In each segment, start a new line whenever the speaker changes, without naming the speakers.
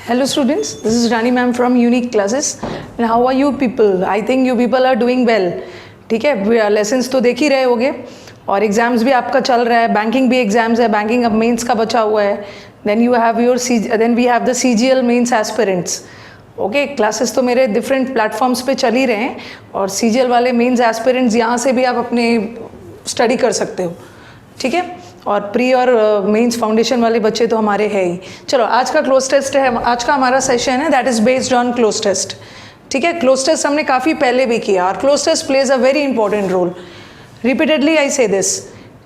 Hello students, this is Rani ma'am from Unique Classes. And how are you people? I think you people are doing well. ठीक है, lessons तो देख ही रहे होगे और exams भी आपका चल रहा है. बैंकिंग भी एग्ज़ाम्स है, बैंकिंग अब मेंस का बचा हुआ है. Then we have the CGL mains aspirants. Okay, classes तो मेरे डिफरेंट प्लेटफॉर्म्स पे चल ही रहे हैं और CGL वाले मेंस एस्पिरेंट्स यहाँ से भी आप अपने स्टडी कर सकते हो. ठीक है, और प्री और मेंस फाउंडेशन वाले बच्चे तो हमारे हैं ही. चलो, आज का क्लोज टेस्ट है, आज का हमारा सेशन है, that is based on cloze test. ठीक है, क्लोज टेस्ट हमने काफ़ी पहले भी किया और cloze test plays a very important role. Repeatedly I say this,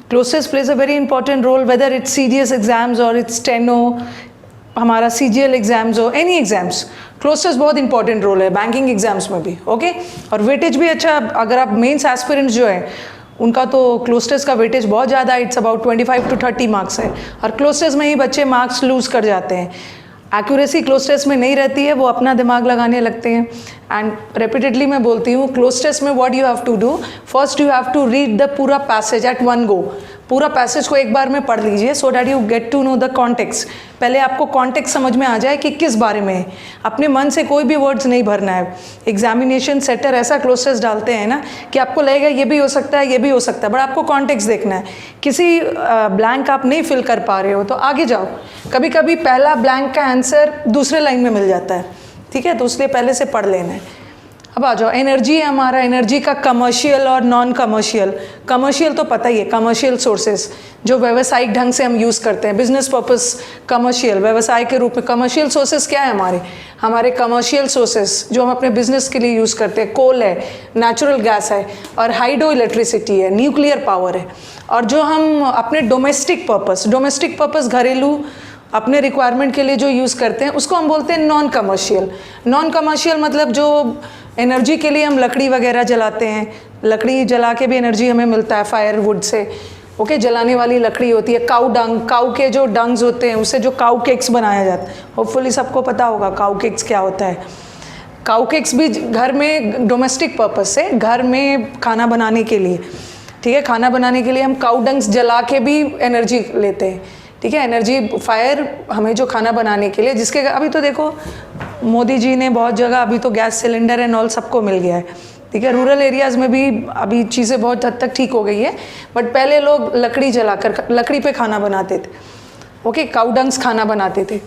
cloze test plays a very important role, whether it's CDS exams और इट्स स्टेनो, हमारा CGL एग्जाम्स हो, एनी एग्जाम्स, क्लोज टेस्ट बहुत इंपॉर्टेंट रोल है banking exams में भी. Okay, और weightage भी अच्छा, अगर आप मेंस एस्पिरेंट्स जो है उनका तो क्लोज टेस्ट का वेटेज बहुत ज़्यादा, इट्स अबाउट 25 to 30 मार्क्स है और क्लोज टेस्ट में ही बच्चे मार्क्स लूज़ कर जाते हैं. एक्यूरेसी क्लोज टेस्ट में नहीं रहती है, वो अपना दिमाग लगाने लगते हैं. एंड रेपिटेडली मैं बोलती हूँ, क्लोज टेस्ट में what you have to do, first you have to read the पूरा पैसेज एट वन गो. पूरा पैसेज को एक बार में पढ़ लीजिए so that you get to know the context. पहले आपको कॉन्टेक्स्ट समझ में आ जाए कि किस बारे में है. अपने मन से कोई भी वर्ड्स नहीं भरना है. एग्जामिनेशन सेटर ऐसा क्लोज टेस्ट डालते हैं ना कि आपको लगेगा ये भी हो सकता है, ये भी हो सकता है, बट आपको कॉन्टेक्स्ट देखना है. किसी ब्लैंक आप नहीं फिल कर पा रहे हो तो आगे जाओ. कभी कभी पहला ब्लैंक का आंसर दूसरे लाइन में मिल जाता है. ठीक है, तो इसलिए पहले से पढ़ लेना है. अब आ जाओ, एनर्जी है हमारा, एनर्जी का कमर्शियल और नॉन कमर्शियल. कमर्शियल तो पता ही है, कमर्शियल सोर्सेज जो व्यवसायिक ढंग से हम यूज़ करते हैं, बिजनेस पर्पस कमर्शियल, व्यवसाय के रूप में. कमर्शियल सोर्सेज क्या है हमारे कमर्शियल सोर्सेज जो हम अपने बिजनेस के लिए यूज़ करते हैं, कोल है, नेचुरल गैस है और हाइड्रो इलेक्ट्रिसिटी है, न्यूक्लियर पावर है. और जो हम अपने डोमेस्टिक पर्पस घरेलू अपने रिक्वायरमेंट के लिए जो यूज़ करते हैं उसको हम बोलते हैं नॉन कमर्शियल. नॉन कमर्शियल मतलब जो एनर्जी के लिए हम लकड़ी वगैरह जलाते हैं, लकड़ी जला के भी एनर्जी हमें मिलता है फायरवुड से. ओके, जलाने वाली लकड़ी होती है. काऊ डंग, काऊ के जो डंग्स होते हैं उससे जो काऊ केक्स बनाया जाता है, होपफुली सबको पता होगा काऊ केक्स क्या होता है. काऊ केक्स भी घर में डोमेस्टिक पर्पस से, घर में खाना बनाने के लिए. ठीक है, खाना बनाने के लिए हम काऊ डंग्स जला के भी एनर्जी लेते हैं. ठीक है, एनर्जी फायर हमें जो खाना बनाने के लिए, जिसके अभी तो देखो मोदी जी ने बहुत जगह अभी तो गैस सिलेंडर एंड ऑल सबको मिल गया है. ठीक है, रूरल एरियाज़ में भी अभी चीज़ें बहुत हद तक ठीक हो गई है, बट पहले लोग लकड़ी जलाकर लकड़ी पे खाना बनाते थे. ओके, काउडंग्स खाना बनाते थे,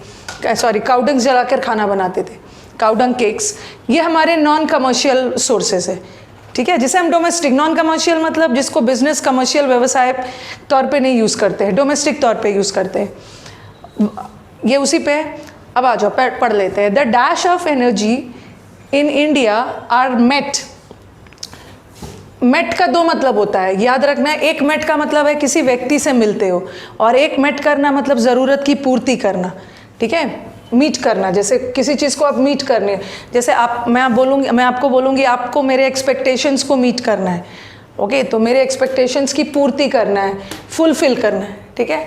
काउडंग्स जलाकर खाना बनाते थे, काउडंग केक्स. ये हमारे नॉन कमर्शियल सोर्सेज है. ठीक है, जिसे हम डोमेस्टिक, नॉन कमर्शियल मतलब जिसको बिजनेस कमर्शियल व्यवसाय तौर पे नहीं यूज़ करते हैं, डोमेस्टिक तौर पे यूज़ करते हैं. ये उसी पे. अब आ जाओ, पढ़ लेते हैं. The dash of energy in India are met. Met का दो मतलब होता है, याद रखना है. एक मेट का मतलब है किसी व्यक्ति से मिलते हो और एक मेट करना मतलब ज़रूरत की पूर्ति करना. ठीक है, मीट करना, जैसे किसी चीज़ को आप मीट करने, जैसे मैं आपको बोलूँगी आपको मेरे एक्सपेक्टेशंस को मीट करना है. ओके, तो मेरे एक्सपेक्टेशंस की पूर्ति करना है, फुलफिल करना है. ठीक है,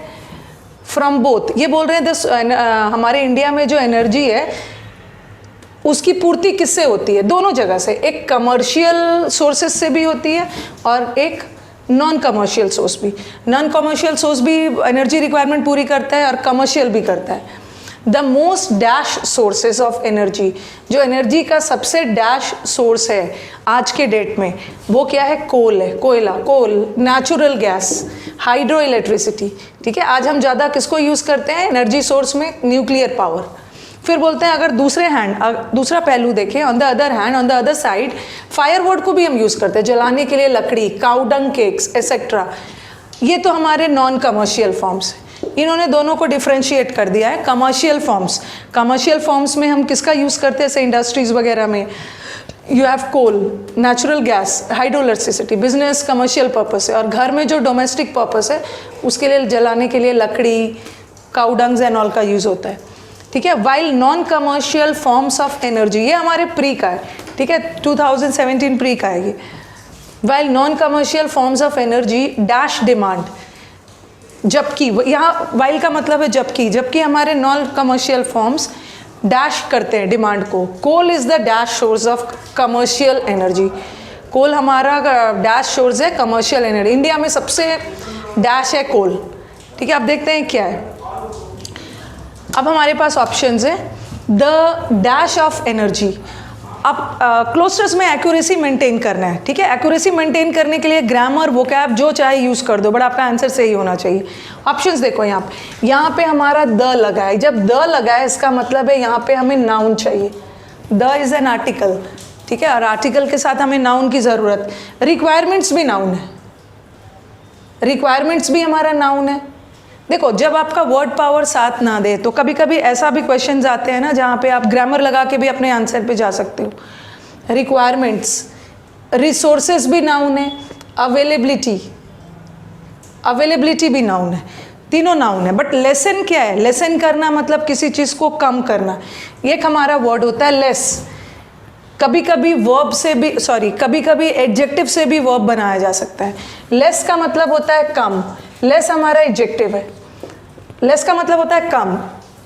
फ्रॉम बोथ. ये बोल रहे हैं हमारे इंडिया में जो एनर्जी है उसकी पूर्ति किससे होती है? दोनों जगह से. एक कमर्शियल सोर्सेज से भी होती है और एक नॉन कमर्शियल सोर्स भी. नॉन कमर्शियल सोर्स भी एनर्जी रिक्वायरमेंट पूरी करता है और कमर्शियल भी करता है. The most dash sources of energy, जो एनर्जी का सबसे डैश सोर्स है आज के डेट में, वो क्या है? कोल है, कोयला, कोल, नेचुरल गैस, हाइड्रो इलेक्ट्रिसिटी. ठीक है, आज हम ज़्यादा किसको यूज़ करते हैं एनर्जी सोर्स में? Nuclear power. फिर बोलते हैं अगर दूसरा पहलू देखें, on the other side firewood को भी हम यूज़ करते हैं जलाने के लिए, लकड़ी, काउडंग केक्स एक्सेट्रा. ये तो हमारे नॉन कमर्शियल फॉर्म्स हैं. इन्होंने दोनों को डिफ्रेंशिएट कर दिया है. कमर्शियल फॉर्म्स में हम किसका यूज़ करते हैं? ऐसे इंडस्ट्रीज़ वगैरह में you have coal, natural gas, hydro electricity, business commercial purpose है. और घर में जो डोमेस्टिक पर्पस है उसके लिए जलाने के लिए लकड़ी, काउडंग्स एंड ऑल का यूज़ होता है. ठीक है, while non commercial forms of energy, ये हमारे प्री का है. ठीक है, 2017 प्री का है ये. While non commercial forms of energy dash demand, जबकि यहाँ वाइल का मतलब है जबकि हमारे नॉन कमर्शियल फॉर्म्स डैश करते हैं डिमांड को. Coal is the dash source of commercial energy. Coal हमारा डैश सोर्स है कमर्शियल एनर्जी. इंडिया में सबसे डैश है कोल. ठीक है, अब देखते हैं क्या है. अब हमारे पास ऑप्शंस हैं द डैश ऑफ एनर्जी। अब क्लोस्टर्स में एक्यूरेसी मेंटेन करना है, ठीक है। एक्यूरेसी मेंटेन करने के लिए ग्रामर वोकैब जो चाहे यूज़ कर दो, बट आपका आंसर सही होना चाहिए। ऑप्शंस देखो यहाँ पे हमारा द लगा है। जब द लगा है इसका मतलब है यहाँ पे हमें नाउन चाहिए। द इज़ एन आर्टिकल, ठीक है, और आर्टिकल के साथ हमें नाउन की ज़रूरत। रिक्वायरमेंट्स भी नाउन है, रिक्वायरमेंट्स भी हमारा नाउन है। देखो जब आपका वर्ड पावर साथ ना दे तो कभी कभी ऐसा भी क्वेश्चंस आते हैं ना जहाँ पे आप ग्रामर लगा के भी अपने आंसर पे जा सकते हो। रिक्वायरमेंट्स, रिसोर्सेज भी नाउन है, अवेलेबिलिटी, अवेलेबिलिटी भी नाउन है, तीनों नाउन है। बट लेसन क्या है? लेसन करना मतलब किसी चीज़ को कम करना। एक हमारा वर्ड होता है लेस। कभी कभी वर्ब से भी, कभी कभी एडजेक्टिव से भी वर्ब बनाया जा सकता है। लेस का मतलब होता है कम, लेस हमारा एडजेक्टिव है। लेस का मतलब होता है कम,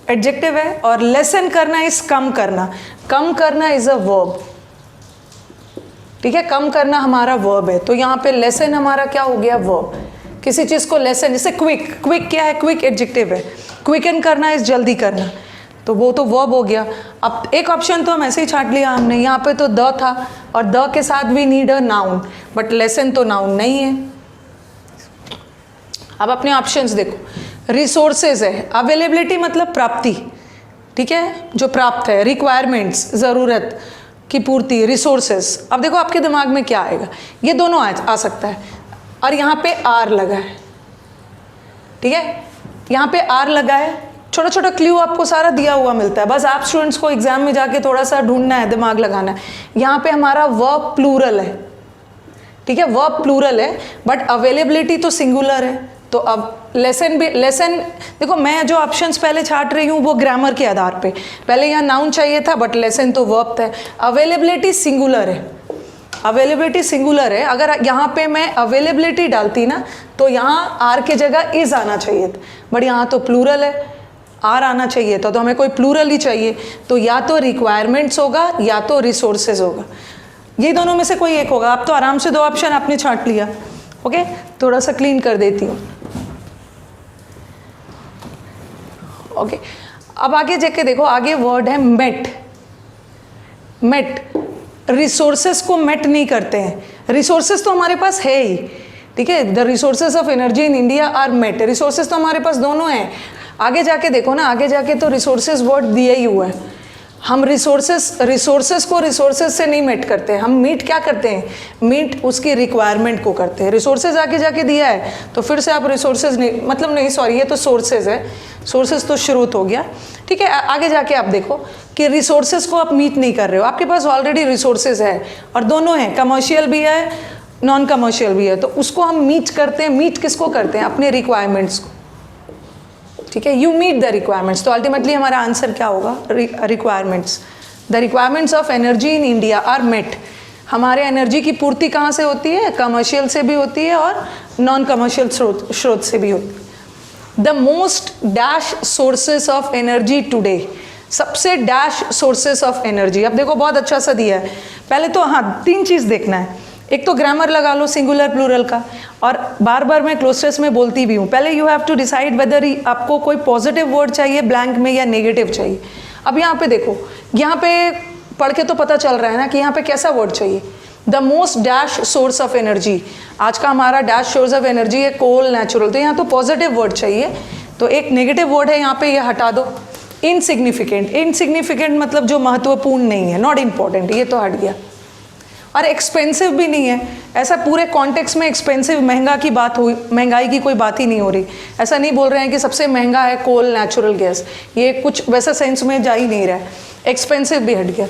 एडजेक्टिव है, और लेसन करना इज कम करना। कम करना इज अ वर्ब, ठीक है, कम करना हमारा वर्ब है। तो यहाँ पे लेसन हमारा क्या हो गया? वर्ब। किसी चीज़ को लेसन, जैसे क्विक, क्विक क्या है? क्विक एडजेक्टिव है। क्विकन करना इज जल्दी करना, तो वो तो वर्ब हो गया। अब एक ऑप्शन तो हम ऐसे ही छाट लिया हमने, यहाँ पे तो द था और द के साथ भी need a noun, but lesson तो नाउन नहीं है। अब अपने ऑप्शंस देखो, रिसोर्सेज है, अवेलेबिलिटी मतलब प्राप्ति, ठीक है, जो प्राप्त है। रिक्वायरमेंट्स, ज़रूरत की पूर्ति, रिसोर्सेज। अब देखो आपके दिमाग में क्या आएगा, ये दोनों आ सकता है, और यहाँ पे आर लगा है, ठीक है, यहाँ पे आर लगा है। छोटा छोटा क्ल्यू आपको सारा दिया हुआ मिलता है, बस आप स्टूडेंट्स को एग्जाम में जाके थोड़ा सा ढूंढना है, दिमाग लगाना है। यहाँ पे हमारा वर्ब प्लूरल है, ठीक है, वर्ब प्लूरल है, बट अवेलेबिलिटी तो सिंगुलर है। तो अब लेसन भी, लेसन देखो मैं जो ऑप्शंस पहले छाट रही हूँ वो ग्रामर के आधार पे, पहले यहाँ नाउन चाहिए था बट लेसन तो वर्ब था। अवेलेबिलिटी सिंगुलर है, अवेलेबिलिटी सिंगुलर है। अगर यहाँ पे मैं अवेलेबिलिटी डालती ना तो यहाँ आर के जगह इज आना चाहिए था, बट यहाँ तो प्लूरल है, आर आना चाहिए था, तो हमें कोई प्लूरल ही चाहिए। तो या तो रिक्वायरमेंट्स होगा या तो रिसोर्सेज होगा, ये दोनों में से कोई एक होगा। आप तो आराम से दो ऑप्शन आपने छांट लिया। ओके, थोड़ा सा क्लीन कर देती हूँ। ओके, अब आगे जाके देखो, आगे वर्ड है मेट। मेट, रिसोर्सेज को मेट नहीं करते हैं। रिसोर्सेज तो हमारे पास है ही, ठीक है, the resources of energy in India are met. Resources तो हमारे पास दोनों हैं। आगे जाके देखो ना, आगे जाके तो रिसोर्सेज वर्ड दिया ही हुआ है। हम रिसोर्सेज को रिसोर्सेज से नहीं मीट करते हैं, हम मीट क्या करते हैं? मीट उसकी रिक्वायरमेंट को करते हैं। रिसोर्सेज आगे जाके दिया है तो फिर से आप रिसोर्सेज नहीं, मतलब नहीं, सॉरी, ये तो सोर्सेज है, सोर्सेज तो स्रोत हो गया, ठीक है। आगे जाके आप देखो कि रिसोर्सेज को आप मीट नहीं कर रहे हो, आपके पास ऑलरेडी रिसोर्सेज है, और दोनों हैं, कमर्शियल भी है, नॉन कमर्शियल भी है, तो उसको हम मीट करते हैं। मीट किसको करते हैं? अपने रिक्वायरमेंट्स को, ठीक है, यू मीट द रिक्वायरमेंट्स। तो अल्टीमेटली हमारा आंसर क्या होगा? Requirements. The requirements of energy in India are met. हमारे एनर्जी की पूर्ति कहाँ से होती है? कमर्शियल से भी होती है और नॉन कमर्शियल स्रोत से भी होती है। The most dash sources of energy today, सबसे डैश सोर्सेस ऑफ एनर्जी। अब देखो बहुत अच्छा सा दिया है। पहले तो हाँ, तीन चीज़ देखना है, एक तो ग्रामर लगा लो सिंगुलर प्लूरल का, और बार बार मैं क्लोस्टर्स में बोलती भी हूँ, पहले you have to decide whether आपको कोई पॉजिटिव वर्ड चाहिए ब्लैंक में या नेगेटिव चाहिए। अब यहाँ पे देखो, यहाँ पे पढ़ के तो पता चल रहा है ना कि यहाँ पे कैसा वर्ड चाहिए? The most dash source of energy. आज का हमारा डैश सोर्स ऑफ एनर्जी है कोल, नेचुरल, तो यहाँ तो पॉजिटिव वर्ड चाहिए, तो एक नेगेटिव वर्ड है यहाँ पे, ये हटा दो। इनसिग्निफिकेंट, इनसिग्निफिकेंट मतलब जो महत्वपूर्ण नहीं है, नॉट इम्पॉर्टेंट, ये तो हट गया। और एक्सपेंसिव भी नहीं है, ऐसा पूरे कॉन्टेक्स्ट में एक्सपेंसिव, महंगा की बात हुई, महंगाई की कोई बात ही नहीं हो रही। ऐसा नहीं बोल रहे हैं कि सबसे महंगा है कोल, नेचुरल गैस, ये कुछ वैसा सेंस में जा ही नहीं रहा है। एक्सपेंसिव भी हट गया।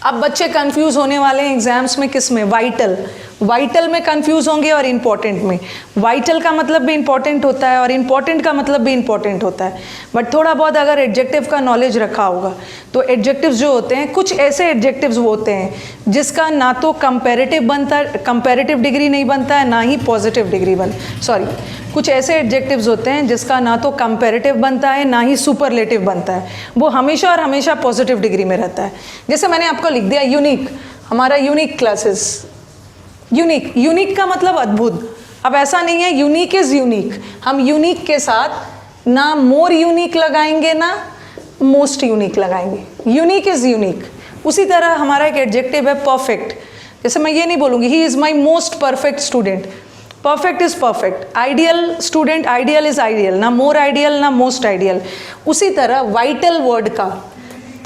अब बच्चे कंफ्यूज होने वाले हैं एग्जाम्स में, किस में? वाइटल। वाइटल में कंफ्यूज होंगे और इम्पॉर्टेंट में। वाइटल का मतलब भी इम्पॉर्टेंट होता है और इम्पॉर्टेंट का मतलब भी इम्पॉर्टेंट होता है, बट थोड़ा बहुत अगर एडजेक्टिव का नॉलेज रखा होगा तो एडजेक्टिव्स जो होते हैं, कुछ ऐसे एडजेक्टिव्स होते हैं जिसका ना तो कंपैरेटिव बनता, कंपैरेटिव डिग्री नहीं बनता है, ना ही पॉजिटिव डिग्री कुछ ऐसे एडजेक्टिव्स होते हैं जिसका ना तो कंपैरेटिव बनता है ना ही सुपरलेटिव बनता है, वो हमेशा और हमेशा पॉजिटिव डिग्री में रहता है। जैसे मैंने आपको लिख दिया यूनिक, हमारा यूनिक क्लासेस। यूनिक, यूनिक का मतलब अद्भुत। अब ऐसा नहीं है यूनिक इज यूनिक, हम यूनिक के साथ ना मोर यूनिक लगाएंगे ना मोस्ट यूनिक लगाएंगे। Unique is unique. उसी तरह हमारा एक एडजेक्टिव है परफेक्ट। जैसे मैं ये नहीं बोलूँगी he is my most perfect student, perfect is perfect. Ideal student, ideal is ideal, ना मोर आइडियल ना मोस्ट आइडियल। उसी तरह वाइटल वर्ड का,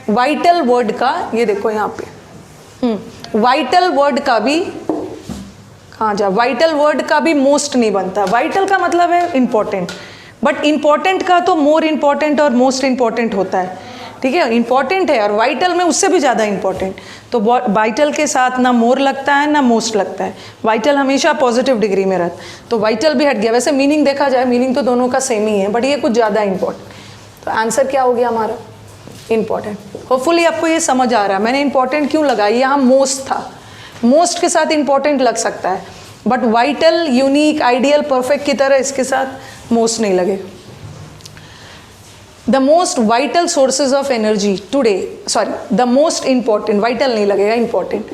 वाइटल वर्ड का ये देखो यहाँ पे, वाइटल वर्ड का भी कहाँ जा, वाइटल वर्ड का भी मोस्ट नहीं बनता। वाइटल का मतलब है इंपॉर्टेंट, बट इंपॉर्टेंट का तो मोर इंपॉर्टेंट और मोस्ट इंपॉर्टेंट होता है, ठीक है। इंपॉर्टेंट है और वाइटल में उससे भी ज़्यादा इंपॉर्टेंट। तो वाइटल के साथ ना मोर लगता है ना मोस्ट लगता है, वाइटल हमेशा पॉजिटिव डिग्री में रहता है, तो वाइटल भी हट गया। वैसे मीनिंग देखा जाए मीनिंग तो दोनों का सेम ही है, बट ये कुछ ज़्यादा इंपॉर्टेंट। तो आंसर क्या हो गया हमारा, इंपॉर्टेंट। होपफुली आपको ये समझ आ रहा है मैंने इंपॉर्टेंट क्यों लगाई। यहाँ मोस्ट था, मोस्ट के साथ इंपॉर्टेंट लग सकता है, but vital, unique, ideal, perfect की तरह इसके साथ मोस्ट नहीं लगे। The most vital sources of energy today, sorry the most important, vital नहीं लगेगा, important.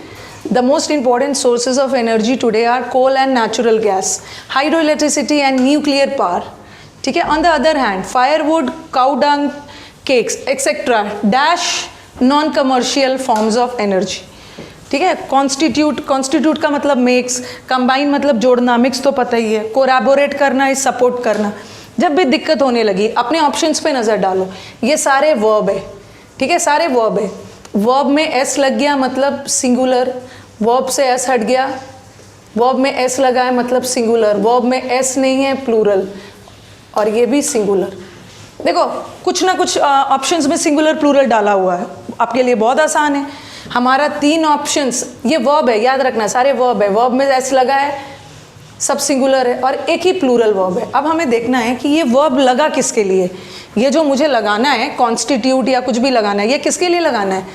The most important sources of energy today are coal and natural gas, hydro electricity and nuclear power, ठीक है। On the other hand firewood, cow dung, cakes etcetera dash non commercial forms of energy, ठीक है। Constitute, constitute का मतलब makes, combine मतलब जोड़ना, mix तो पता ही है, कोलैबोरेट करना इज सपोर्ट करना। जब भी दिक्कत होने लगी अपने ऑप्शंस पे नज़र डालो, ये सारे वर्ब है, ठीक है, सारे वर्ब है। वर्ब में एस लग गया मतलब सिंगुलर, वर्ब से एस हट गया, वर्ब में एस लगा है मतलब सिंगुलर, वर्ब में एस नहीं है प्लूरल, और ये भी सिंगुलर। देखो कुछ ना कुछ ऑप्शंस में सिंगुलर प्लूरल डाला हुआ है, आपके लिए बहुत आसान है। हमारा 3 ऑप्शंस, ये वर्ब है, याद रखना सारे वर्ब है, वर्ब में एस लगा है, सब सिंगुलर है और एक ही प्लूरल वर्ब है। अब हमें देखना है कि ये वर्ब लगा किसके लिए। ये जो मुझे लगाना है कॉन्स्टिट्यूट या कुछ भी लगाना है, ये किसके लिए लगाना है,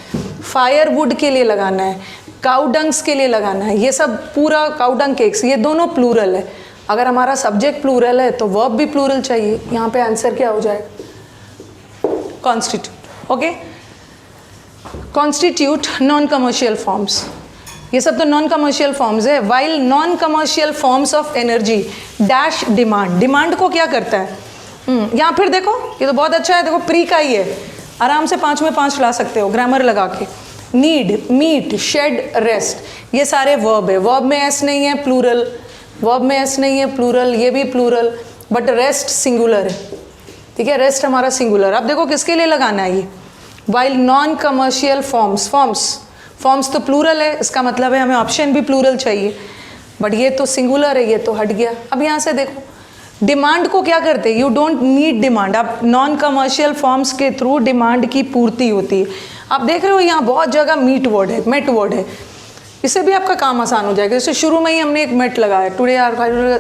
फायरवुड के लिए लगाना है, काउडंग्स के लिए लगाना है, ये सब पूरा काउडंग केक्स, ये दोनों प्लूरल है। अगर हमारा सब्जेक्ट प्लूरल है तो वर्ब भी प्लूरल चाहिए। यहाँ पे आंसर क्या हो जाएगा, constitute, okay. Constitute non commercial forms, ये सब तो नॉन कमर्शियल फॉर्म्स है। While non commercial forms of energy dash demand, demand को क्या करता है, यहाँ फिर देखो ये तो बहुत अच्छा है, देखो प्री का ही है, आराम से 5 में 5 ला सकते हो ग्रामर लगा के। नीड, मीट, शेड, रेस्ट, ये सारे वर्ब है। वर्ब में एस नहीं है प्लूरल, वर्ब में एस नहीं है प्लूरल, ये भी प्लूरल, बट रेस्ट सिंगुलर है, ठीक है, रेस्ट हमारा सिंगुलर। अब देखो किसके लिए लगाना है ये, while non commercial forms, forms तो प्लूरल है, इसका मतलब है हमें ऑप्शन भी प्लूरल चाहिए, बट ये तो सिंगुलर है, ये तो हट गया। अब यहाँ से देखो डिमांड को क्या करते हैं, यू डोंट नीड डिमांड। अब नॉन कमर्शियल फॉर्म्स के थ्रू डिमांड की पूर्ति होती है। आप देख रहे हो यहाँ बहुत जगह मीट वर्ड है, मेट वर्ड है, इससे भी आपका काम आसान हो जाएगा। जैसे शुरू में ही हमने एक मेट लगाया, today are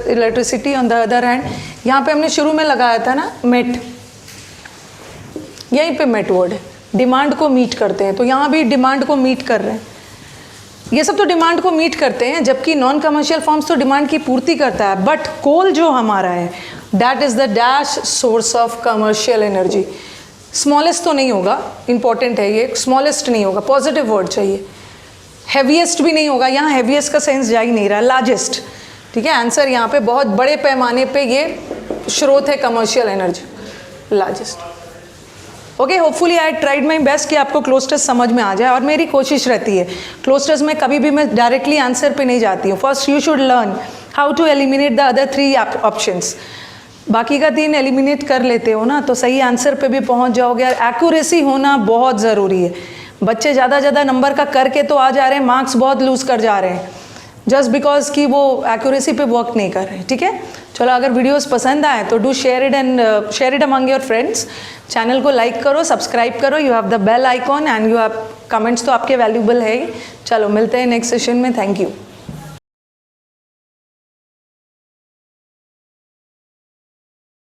electricity, on the other hand यहाँ पे हमने शुरू में लगाया था ना मेट, यहीं पे मेट वर्ड है, डिमांड को मीट करते हैं, तो यहाँ भी डिमांड को मीट कर रहे हैं। ये सब तो डिमांड को मीट करते हैं, जबकि नॉन कमर्शियल फॉर्म्स तो डिमांड की पूर्ति करता है। बट कोल जो हमारा है that is the dash source of commercial energy. Smallest तो नहीं होगा, इंपॉर्टेंट है ये, स्मॉलेस्ट नहीं होगा, पॉजिटिव वर्ड चाहिए। हैवीएस्ट भी नहीं होगा, यहाँ हैवीएस्ट का सेंस जा ही नहीं रहा, लार्जेस्ट, ठीक है। आंसर यहाँ पे बहुत बड़े पैमाने पे ये स्रोत है commercial energy, largest. Okay, hopefully I tried my best कि आपको क्लोज टेस्ट समझ में आ जाए, और मेरी कोशिश रहती है क्लोज टेस्ट में कभी भी मैं डायरेक्टली आंसर पे नहीं जाती हूँ। First you should learn how to eliminate the other 3 options, बाकी का 3 एलिमिनेट कर लेते हो ना तो सही आंसर पे भी पहुँच जाओगे। और एक्यूरेसी होना बहुत ज़रूरी है। बच्चे ज़्यादा नंबर का करके तो आ जा रहे हैं, मार्क्स बहुत लूज़ कर जा रहे हैं जस्ट बिकॉज कि वो एक्यूरेसी पे वर्क नहीं कर रहे हैं, ठीक है। चलो, अगर वीडियोस पसंद आए तो do share it among your friends. Channel को लाइक करो, सब्सक्राइब करो, you have the bell icon and you have comments तो आपके वैल्यूबल है ही। चलो मिलते हैं नेक्स्ट सेशन में, थैंक यू।